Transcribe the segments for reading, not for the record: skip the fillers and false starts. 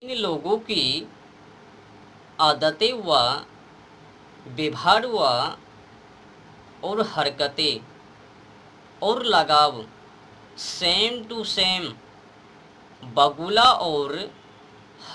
इन लोगों की आदतें व व्यवहार व और हरकतें और लगाव सेम टू सेम बगुला और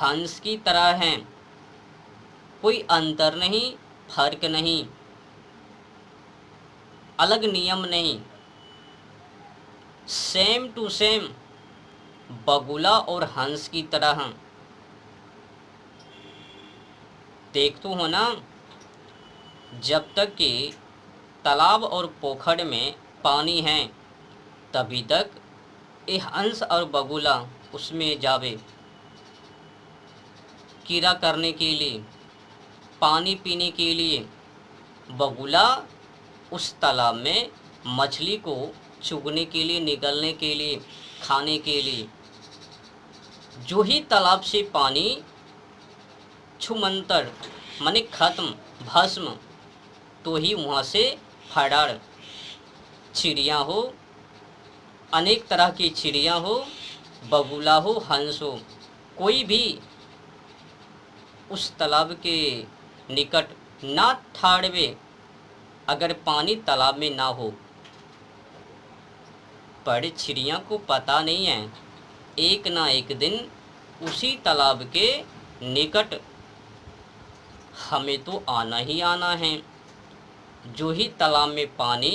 हंस की तरह हैं। कोई अंतर नहीं, फर्क नहीं, अलग नियम नहीं, सेम टू सेम बगुला और हंस की तरह। देख तो हो ना, जब तक कि तालाब और पोखर में पानी है तभी तक ये हंस और बगुला उसमें जावे कीड़ा करने के लिए, पानी पीने के लिए। बगुला उस तालाब में मछली को चुगने के लिए, निगलने के लिए, खाने के लिए। जो ही तालाब से पानी छुमंतर माने खत्म, भस्म, तो ही वहाँ से फरार। चिड़िया हो, अनेक तरह की चिड़िया हो, बगुला हो, हंस हो, कोई भी उस तालाब के निकट ना ठाड़वे अगर पानी तालाब में ना हो। पर चिड़िया को पता नहीं है एक ना एक दिन उसी तालाब के निकट हमें तो आना ही आना है। जो ही तालाब में पानी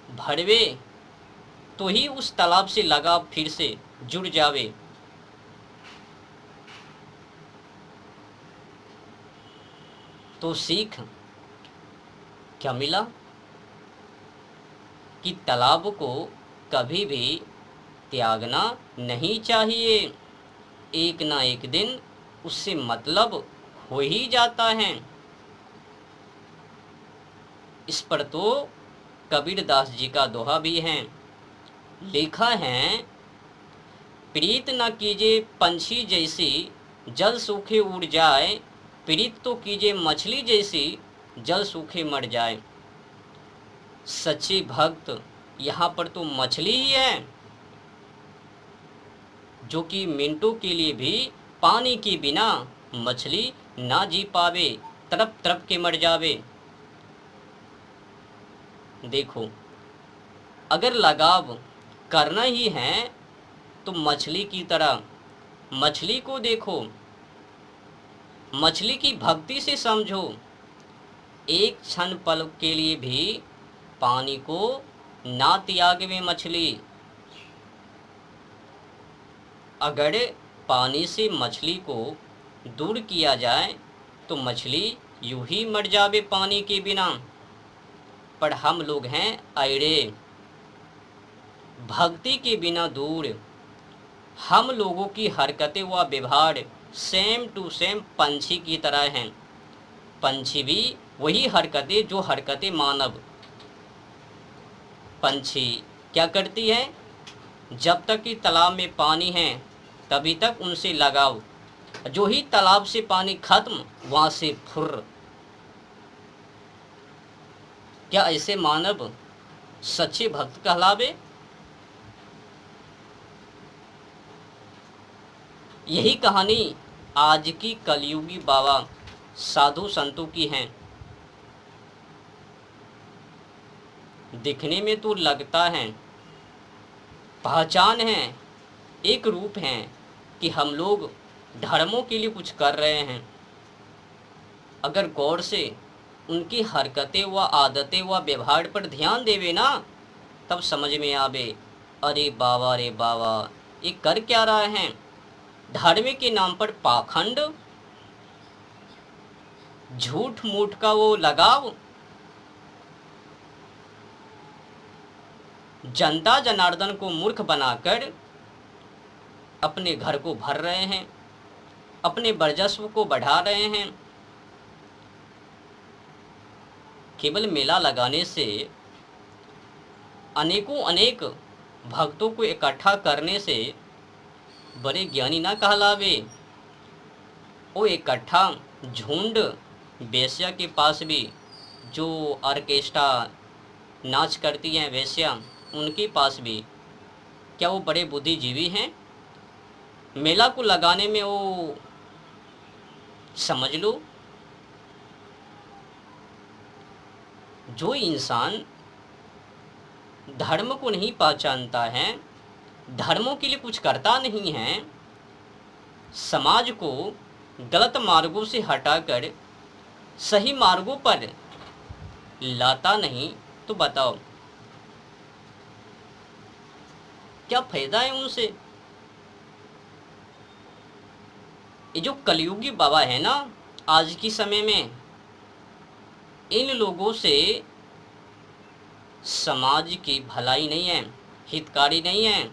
भरवे तो ही उस तालाब से लगाव फिर से जुड़ जावे। तो सीख क्या मिला कि तालाब को कभी भी त्यागना नहीं चाहिए। एक ना एक दिन उससे मतलब हो ही जाता है। इस पर तो कबीरदास जी का दोहा भी है, लिखा है, प्रीत न कीजिए पंछी जैसी जल सूखे उड़ जाए, प्रीत तो कीजिए मछली जैसी जल सूखे मर जाए। सच्चे भक्त यहाँ पर तो मछली ही है जो कि मिनटों के लिए भी पानी के बिना मछली ना जी पावे, तड़प तड़प के मर जावे। देखो, अगर लगाव करना ही है तो मछली की तरह मछली को देखो, मछली की भक्ति से समझो। एक क्षण पल के लिए भी पानी को ना त्यागे मछली। अगर पानी से मछली को दूर किया जाए तो मछली यूं ही मर जावे पानी के बिना। पर हम लोग हैं अड़े, भक्ति के बिना दूर। हम लोगों की हरकतें व व्यवहार सेम टू सेम पंछी की तरह हैं। पंछी भी वही हरकतें जो हरकतें मानव। पंछी क्या करती है, जब तक कि तालाब में पानी है तभी तक उनसे लगाव, जो ही तालाब से पानी खत्म वहाँ से फुर्र। क्या ऐसे मानव सच्चे भक्त कहलावे? यही कहानी आज की कलयुगी बाबा साधु संतों की हैं। दिखने में तो लगता है, पहचान है, एक रूप है कि हम लोग धर्मों के लिए कुछ कर रहे हैं। अगर गौर से उनकी हरकतें व आदतें व व्यवहार पर ध्यान देवे ना, तब समझ में आवे, अरे बाबा ये कर क्या रहा है। धर्म के नाम पर पाखंड, झूठ मूठ का वो लगाव, जनता जनार्दन को मूर्ख बनाकर अपने घर को भर रहे हैं, अपने वर्चस्व को बढ़ा रहे हैं। केवल मेला लगाने से, अनेकों अनेक भक्तों को इकट्ठा करने से बड़े ज्ञानी ना कहलावे। वो इकट्ठा झुंड वेश्या के पास भी, जो ऑर्केस्ट्रा नाच करती हैं वेश्या, उनके पास भी, क्या वो बड़े बुद्धिजीवी हैं? मेला को लगाने में वो समझ लो, जो इंसान धर्म को नहीं पहचानता है, धर्मों के लिए कुछ करता नहीं है, समाज को गलत मार्गों से हटाकर सही मार्गों पर लाता नहीं, तो बताओ क्या फायदा है उनसे। ये जो कलयुगी बाबा है ना, आज के समय में इन लोगों से समाज की भलाई नहीं है, हितकारी नहीं है।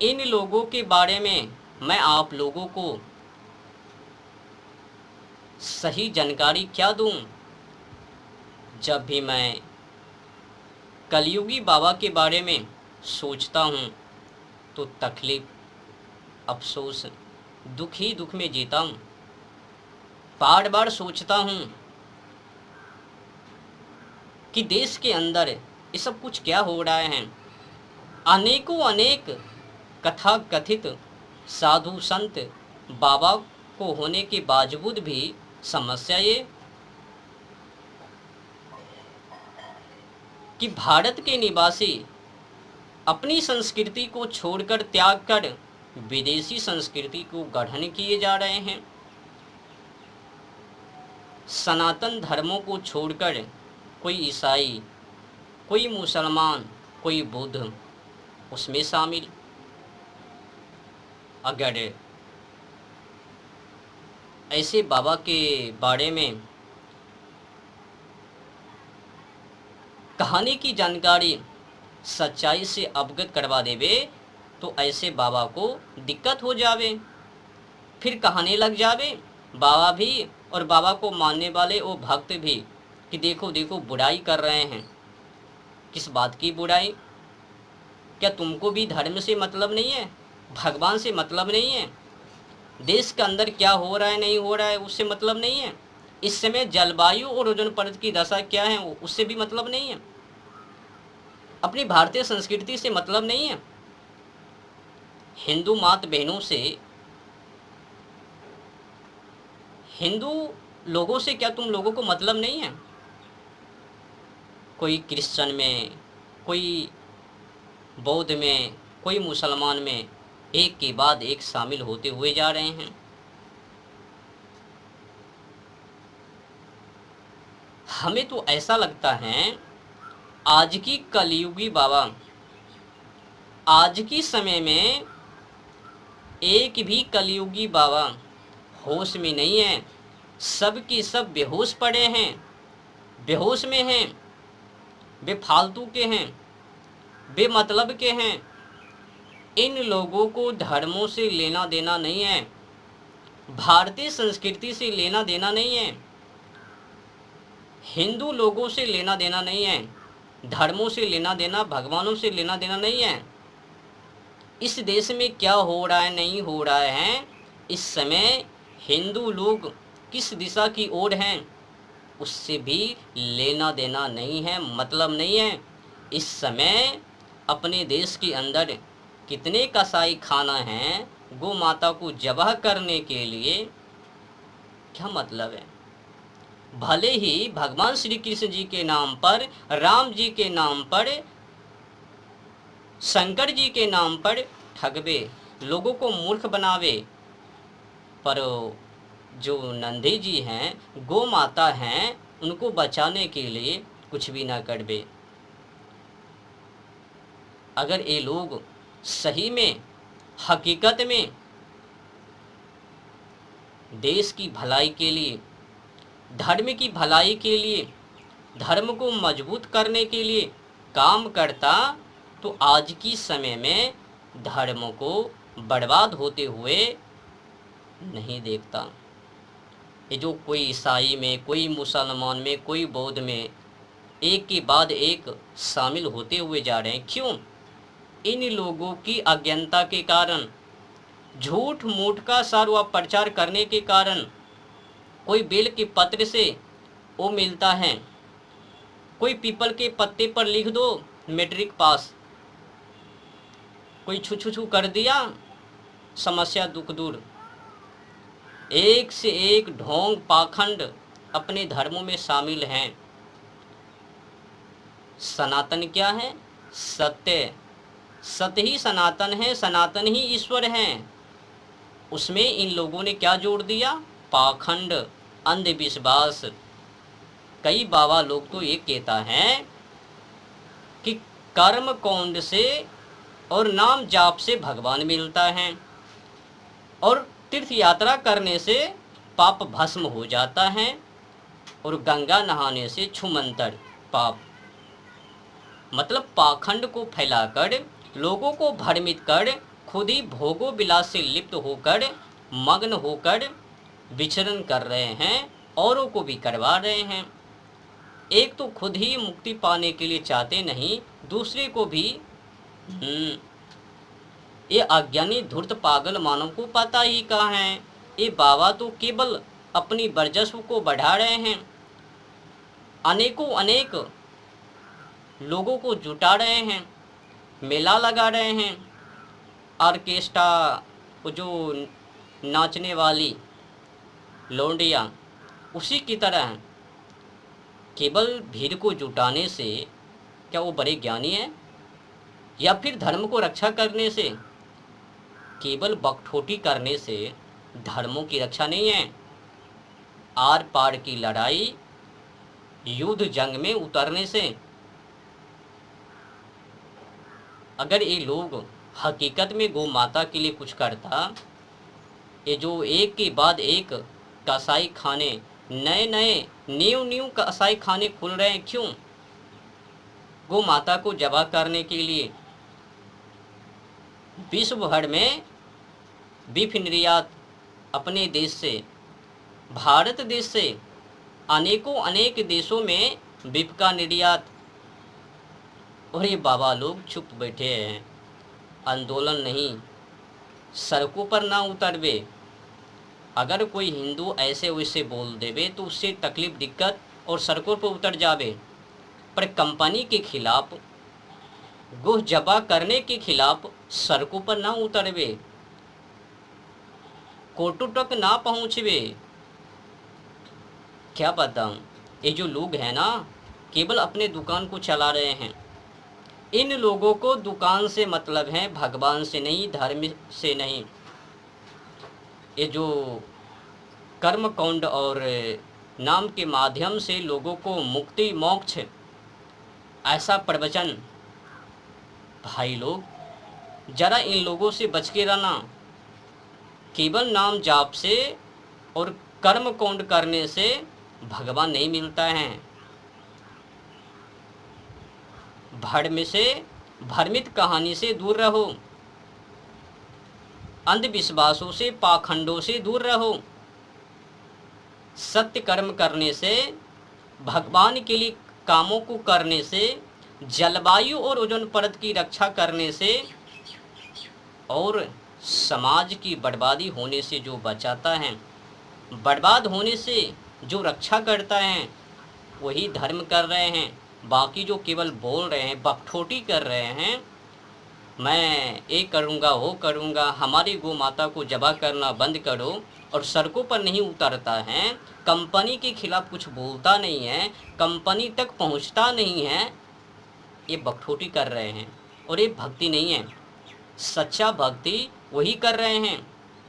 इन लोगों के बारे में मैं आप लोगों को सही जानकारी क्या दूं। जब भी मैं कलयुगी बाबा के बारे में सोचता हूं तो तकलीफ, अफसोस, दुख ही दुख में जीता हूं। बार बार सोचता हूं कि देश के अंदर ये सब कुछ क्या हो रहा है। अनेकों अनेक कथा कथित साधु संत बाबा को होने के बावजूद भी समस्या ये कि भारत के निवासी अपनी संस्कृति को छोड़कर, त्याग कर विदेशी संस्कृति को ग्रहण किए जा रहे हैं। सनातन धर्मों को छोड़कर कोई ईसाई, कोई मुसलमान, कोई बुद्ध उसमें शामिल। अगर ऐसे बाबा के बारे में कहानी की जानकारी सच्चाई से अवगत करवा देवे तो ऐसे बाबा को दिक्कत हो जावे, फिर कहने लग जावे बाबा भी और बाबा को मानने वाले वो भक्त भी कि देखो देखो बुराई कर रहे हैं। किस बात की बुराई? क्या तुमको भी धर्म से मतलब नहीं है, भगवान से मतलब नहीं है, देश के अंदर क्या हो रहा है नहीं हो रहा है उससे मतलब नहीं है, इस समय जलवायु और ओजोन परत की दशा क्या है उससे भी मतलब नहीं है, अपनी भारतीय संस्कृति से मतलब नहीं है, हिंदू मात बहनों से, हिंदू लोगों से क्या तुम लोगों को मतलब नहीं है? कोई क्रिश्चियन में, कोई बौद्ध में, कोई मुसलमान में, एक के बाद एक शामिल होते हुए जा रहे हैं। हमें तो ऐसा लगता है आज की कलयुगी बाबा, आज की समय में एक भी कलयुगी बाबा होश में नहीं है, सब की सब बेहोश पड़े हैं, बेहोश में हैं, बेफालतू के हैं, बेमतलब के हैं। इन लोगों को धर्मों से लेना देना नहीं है, भारतीय संस्कृति से लेना देना नहीं है, हिंदू लोगों से लेना देना नहीं है, धर्मों से लेना देना, भगवानों से लेना देना नहीं है। इस देश में क्या हो रहा है नहीं हो रहा है, इस समय हिंदू लोग किस दिशा की ओर हैं उससे भी लेना देना नहीं है, मतलब नहीं है। इस समय अपने देश के अंदर कितने कसाई खाना हैं गौ माता को ज़बह करने के लिए, क्या मतलब है? भले ही भगवान श्री कृष्ण जी के नाम पर, राम जी के नाम पर, शंकर जी के नाम पर ठगवे, लोगों को मूर्ख बनावे, पर जो नंदी जी हैं, गौ माता हैं, उनको बचाने के लिए कुछ भी ना करवे। अगर ये लोग सही में, हकीकत में देश की भलाई के लिए, धर्म की भलाई के लिए, धर्म को मजबूत करने के लिए काम करता तो आज की समय में धर्म को बर्बाद होते हुए नहीं देखता। ये जो कोई ईसाई में, कोई मुसलमान में, कोई बौद्ध में एक के बाद एक शामिल होते हुए जा रहे हैं, क्यों? इन लोगों की अज्ञानता के कारण, झूठ मूठ का सारा प्रचार करने के कारण। कोई बेल के पत्र से वो मिलता है, कोई पीपल के पत्ते पर लिख दो मैट्रिक पास, कोई छू छू छू कर दिया समस्या दुख दूर। एक से एक ढोंग पाखंड अपने धर्मों में शामिल हैं। सनातन क्या है? सत्य। सत्य ही सनातन है, सनातन ही ईश्वर है। उसमें इन लोगों ने क्या जोड़ दिया? पाखंड, अंधविश्वास। कई बाबा लोग तो ये कहता है कि कर्म कांड से और नाम जाप से भगवान मिलता है और तीर्थ यात्रा करने से पाप भस्म हो जाता है और गंगा नहाने से छुमंतर पाप। मतलब पाखंड को फैलाकर लोगों को भ्रमित कर खुद ही भोगो विलास से लिप्त होकर मग्न होकर विचरण कर रहे हैं, औरों को भी करवा रहे हैं। एक तो खुद ही मुक्ति पाने के लिए चाहते नहीं, दूसरे को भी ये अज्ञानी धूर्त पागल मानव को पता ही कहाँ है। ये बाबा तो केवल अपनी वर्चस्व को बढ़ा रहे हैं, अनेकों अनेक लोगों को जुटा रहे हैं, मेला लगा रहे हैं, ऑर्केस्ट्रा, वो जो नाचने वाली लौंडिया, उसी की तरह केवल भीड़ को जुटाने से क्या वो बड़े ज्ञानी हैं? या फिर धर्म को रक्षा करने से, केवल बकठोटी करने से धर्मों की रक्षा नहीं है। आर पार की लड़ाई, युद्ध जंग में उतरने से। अगर ये लोग हकीकत में गौ माता के लिए कुछ करता, ये जो एक के बाद एक कसाई खाने, नए नए न्यू कसाई खाने खुल रहे हैं, क्यों? गौ माता को जबा करने के लिए। विश्व भर में बीफ निर्यात अपने देश से, भारत देश से अनेकों अनेक देशों में बीफ का निर्यात। और ये बाबा लोग चुप बैठे हैं, आंदोलन नहीं, सड़कों पर ना उतरवे। अगर कोई हिंदू ऐसे वैसे बोल देवे तो उससे तकलीफ दिक्कत और सड़कों पर उतर जावे, पर कंपनी के खिलाफ, गो जबा करने के खिलाफ सड़कों पर ना उतरवे, कोर्टों तक ना पहुँचवे। क्या बताऊं, ये जो लोग हैं ना, केवल अपने दुकान को चला रहे हैं। इन लोगों को दुकान से मतलब है, भगवान से नहीं, धर्म से नहीं। ये जो कर्म कांड और नाम के माध्यम से लोगों को मुक्ति मोक्ष, ऐसा प्रवचन, भाई लोग जरा इन लोगों से बच के रहना। केवल नाम जाप से और कर्म कांड करने से भगवान नहीं मिलता है। भ्रम से, भ्रमित कहानी से दूर रहो, अंधविश्वासों से, पाखंडों से दूर रहो। सत्य कर्म करने से, भगवान के लिए कामों को करने से, जलवायु और ओजोन परत की रक्षा करने से और समाज की बर्बादी होने से जो बचाता है, बर्बाद होने से जो रक्षा करता है, वही धर्म कर रहे हैं। बाकी जो केवल बोल रहे हैं, बकठोटी कर रहे हैं, मैं ये करूँगा वो करूँगा, हमारी गौ माता को जबा करना बंद करो, और सड़कों पर नहीं उतरता है, कंपनी के खिलाफ कुछ बोलता नहीं है, कंपनी तक पहुंचता नहीं है, ये बकठोटी कर रहे हैं। और ये भक्ति नहीं है। सच्चा भक्ति वही कर रहे हैं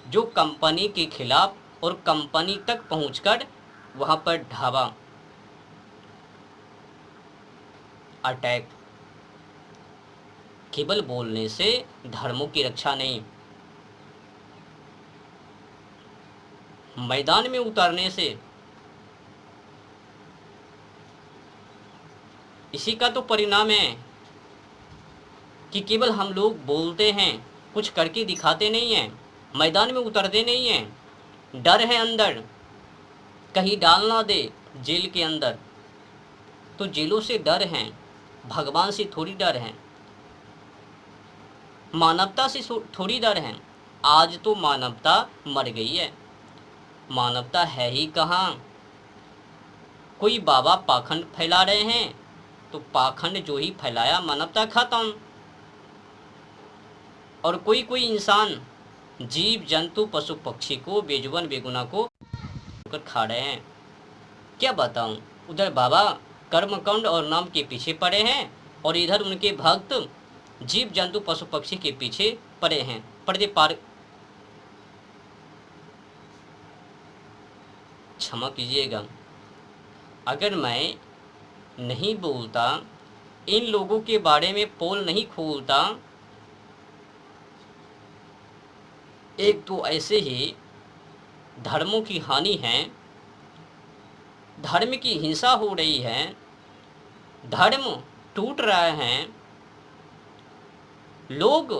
जो कंपनी के खिलाफ और कंपनी तक पहुंचकर वहाँ पर ढाबा अटैक। केवल बोलने से धर्मों की रक्षा नहीं, मैदान में उतरने से। इसी का तो परिणाम है कि केवल हम लोग बोलते हैं, कुछ करके दिखाते नहीं हैं, मैदान में उतरते नहीं हैं। डर है अंदर, कहीं डाल ना दे जेल के अंदर। तो जेलों से डर हैं, भगवान से थोड़ी डर हैं, मानवता से थोड़ी डर हैं। आज तो मानवता मर गई है, मानवता है ही कहाँ। कोई बाबा पाखंड फैला रहे हैं, तो पाखंड जो ही फैलाया, मानवता खत्म। और कोई इंसान जीव जंतु पशु पक्षी को बेजुबान बेगुनाह को कर खा रहे हैं। क्या बताऊं, उधर बाबा कर्मकांड और नाम के पीछे पड़े हैं और इधर उनके भक्त जीव जंतु पशु पक्षी के पीछे पड़े हैं। पर्दे पार क्षमा कीजिएगा, अगर मैं नहीं बोलता, इन लोगों के बारे में पोल नहीं खोलता, एक तो ऐसे ही धर्मों की हानि है, धर्म की हिंसा हो रही है, धर्म टूट रहे हैं, लोग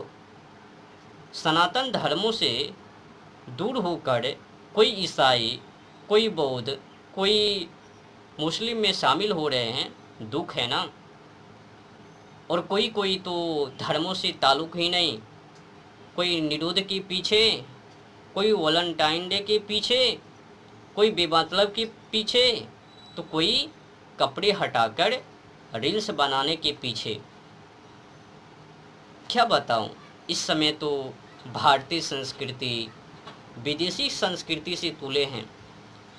सनातन धर्मों से दूर होकर कोई ईसाई, कोई बौद्ध, कोई मुस्लिम में शामिल हो रहे हैं। दुख है ना। और कोई कोई तो धर्मों से ताल्लुक़ ही नहीं, कोई निरोध के पीछे, कोई वैलेंटाइन डे के पीछे, कोई बेमतलब के पीछे, तो कोई कपड़े हटाकर रील्स बनाने के पीछे। क्या बताऊं, इस समय तो भारतीय संस्कृति विदेशी संस्कृति से तुले हैं।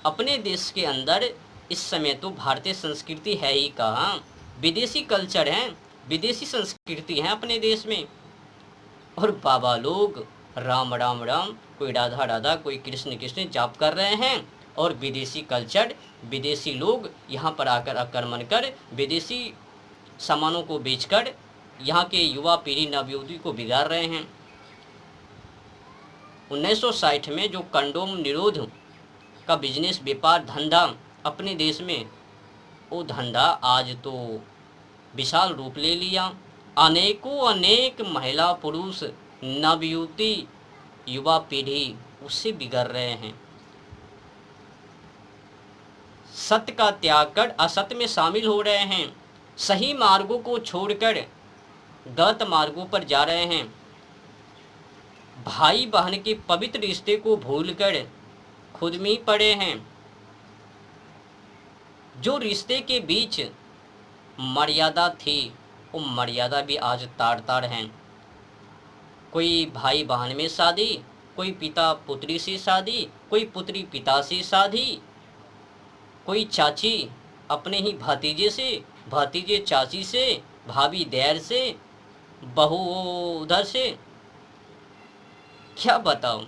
अपने देश के अंदर इस समय तो भारतीय संस्कृति है ही कहाँ, विदेशी कल्चर है, विदेशी संस्कृति है अपने देश में। और बाबा लोग राम राम राम, कोई राधा राधा, कोई कृष्ण कृष्ण जाप कर रहे हैं, और विदेशी कल्चर, विदेशी लोग यहाँ पर आकर आक्रमण कर विदेशी सामानों को बेचकर यहाँ के युवा पीढ़ी नवयुवती को बिगाड़ रहे हैं। 1960 में जो कंडोम निरोध का बिजनेस, व्यापार, धंधा अपने देश में, वो धंधा आज तो विशाल रूप ले लिया। अनेकों अनेक महिला पुरुष नवयुवती युवा पीढ़ी उससे बिगड़ रहे हैं। सत्य का त्याग कर असत्य में शामिल हो रहे हैं, सही मार्गों को छोड़कर गलत मार्गों पर जा रहे हैं, भाई बहन के पवित्र रिश्ते को भूलकर खुद में ही पड़े हैं। जो रिश्ते के बीच मर्यादा थी, वो मर्यादा भी आज तार तार हैं। कोई भाई बहन में शादी, कोई पिता पुत्री से शादी, कोई पुत्री पिता से शादी, कोई चाची अपने ही भतीजे से, भतीजे चाची से, भाभी देर से, बहू उधर से। क्या बताऊं,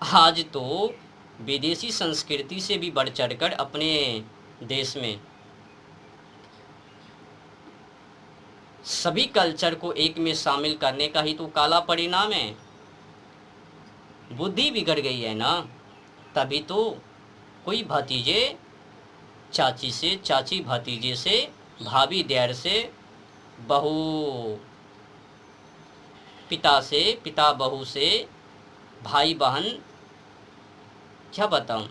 आज तो विदेशी संस्कृति से भी बढ़ चढ़कर अपने देश में सभी कल्चर को एक में शामिल करने का ही तो काला परिणाम है। बुद्धि बिगड़ गई है ना, तभी तो कोई भतीजे चाची से, चाची भतीजे से, भाभी देर से, बहू पिता से, पिता बहू से, भाई बहन, क्या बताऊं,